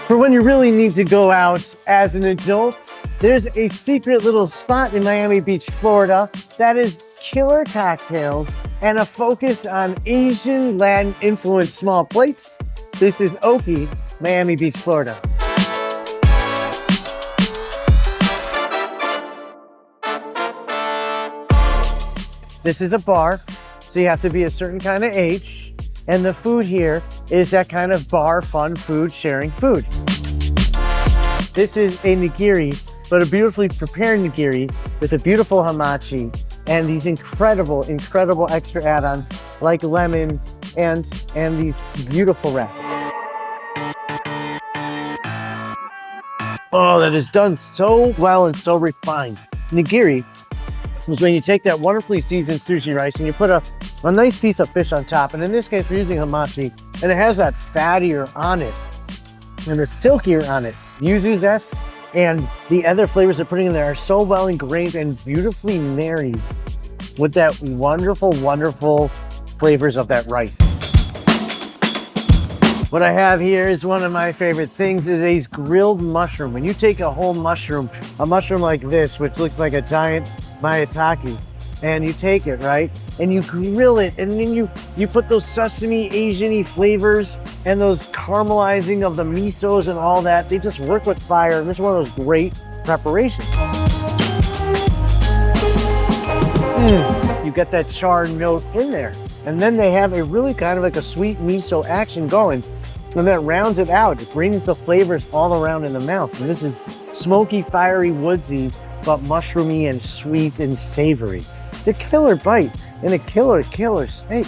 For when you really need to go out as an adult, there's a secret little spot in Miami Beach, Florida that is killer cocktails and a focus on Asian Latin influenced small plates. This is Oki, Miami Beach, Florida. This is a bar, so you have to be a certain kind of age. And the food here is that kind of bar, fun food, sharing food. This is a Nagiri, but a beautifully prepared Nagiri with a beautiful hamachi and these incredible, incredible extra add-ons like lemon and these beautiful wraps. Oh, that is done so well and so refined. Nagiri is when you take that wonderfully seasoned sushi rice and you put a nice piece of fish on top. And in this case, we're using hamachi, and it has that fattier on it and the silkier on it. Yuzu zest and the other flavors they're putting in there are so well ingrained and beautifully married with that wonderful, wonderful flavors of that rice. What I have here is one of my favorite things, is a grilled mushroom. When you take a whole mushroom, a mushroom like this, which looks like a giant maitake, and you take it, right? And you grill it, and then you put those sesame Asian-y flavors and those caramelizing of the misos and all that. They just work with fire, and this is one of those great preparations. You get that char note in there. And then they have a really kind of like a sweet miso action going, and that rounds it out. It brings the flavors all around in the mouth. And this is smoky, fiery, woodsy, but mushroomy and sweet and savory. It's a killer bite and a killer steak.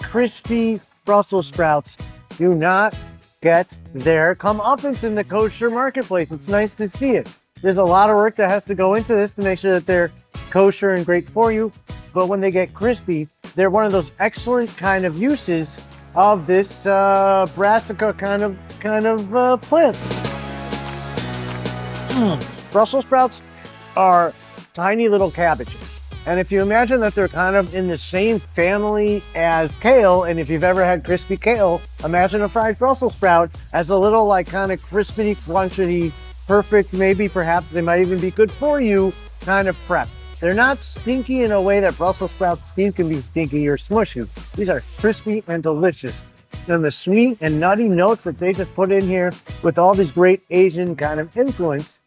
Crispy Brussels sprouts do not get their comeuppance in the kosher marketplace. It's nice to see it. There's a lot of work that has to go into this to make sure that they're kosher and great for you. But when they get crispy, they're one of those excellent kind of uses of this brassica kind of plant. Brussels sprouts are tiny little cabbages. And if you imagine that they're kind of in the same family as kale, and if you've ever had crispy kale, imagine a fried Brussels sprout as a little like kind of crispy, crunchy, perfect, maybe perhaps they might even be good for you kind of prep. They're not stinky in a way that Brussels sprouts stink can be stinky or smushy. These are crispy and delicious. And the sweet and nutty notes that they just put in here with all these great Asian kind of influence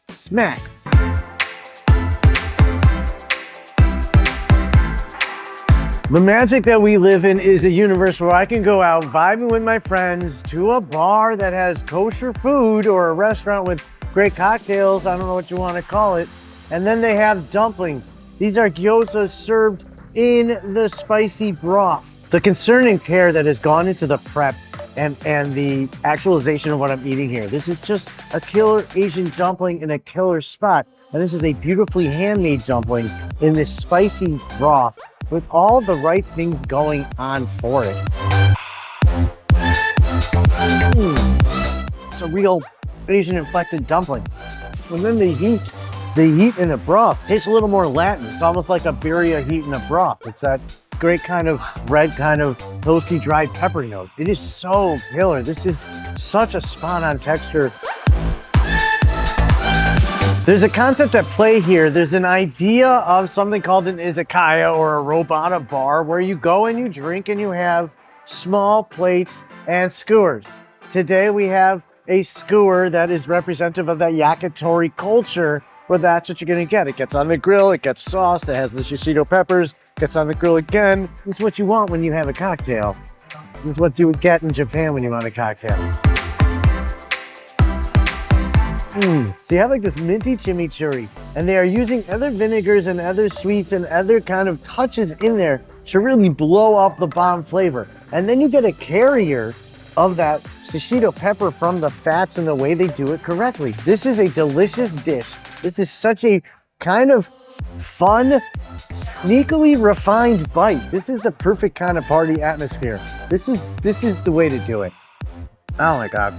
smacks. The magic that we live in is a universe where I can go out vibing with my friends to a bar that has kosher food or a restaurant with great cocktails, I don't know what you want to call it, and then they have dumplings. These are gyozas served in the spicy broth. The concern and care that has gone into the prep and the actualization of what I'm eating here. This is just a killer Asian dumpling in a killer spot. And this is a beautifully handmade dumpling in this spicy broth with all the right things going on for it. It's a real Asian inflected dumpling. And then the heat in the broth tastes a little more Latin. It's almost like a birria heat in a broth. It's that great kind of red kind of toasty dried pepper note. It is so killer. This is such a spot on texture. There's a concept at play here. There's an idea of something called an izakaya or a robata bar where you go and you drink and you have small plates and skewers. Today we have a skewer that is representative of that yakitori culture where that's what you're gonna get. It gets on the grill, it gets sauced, it has the shishito peppers, gets on the grill again. It's what you want when you have a cocktail. It's what you would get in Japan when you want a cocktail. So you have like this minty chimichurri, and they are using other vinegars and other sweets and other kind of touches in there to really blow up the bomb flavor. And then you get a carrier of that shishito pepper from the fats and the way they do it correctly. This is a delicious dish. This is such a kind of fun, sneakily refined bite. This is the perfect kind of party atmosphere. This is the way to do it. Oh my God.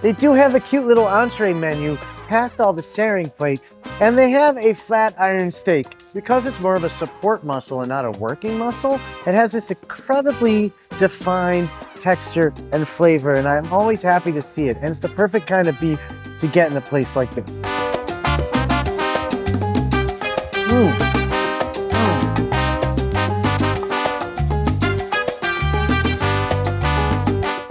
They do have a cute little entree menu past all the searing plates, and they have a flat iron steak. Because it's more of a support muscle and not a working muscle, it has this incredibly defined texture and flavor, and I'm always happy to see it. And it's the perfect kind of beef to get in a place like this.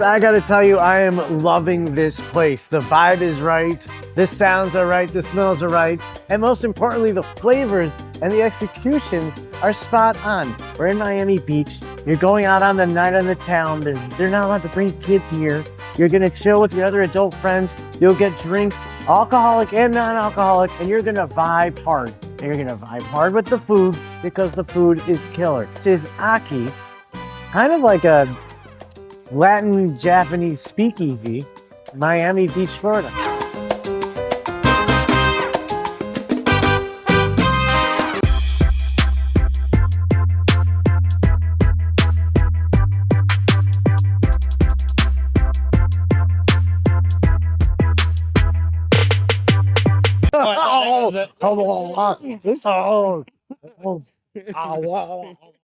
I gotta tell you, I am loving this place. The vibe is right, the sounds are right, the smells are right, and most importantly, the flavors and the execution are spot on. We're in Miami Beach. You're going out on the night on the town. They're not allowed to bring kids here. You're gonna chill with your other adult friends. You'll get drinks, alcoholic and non-alcoholic, and you're gonna vibe hard. And you're gonna vibe hard with the food because the food is killer. This is Aki, kind of like a Latin Japanese speakeasy, Miami Beach, Florida.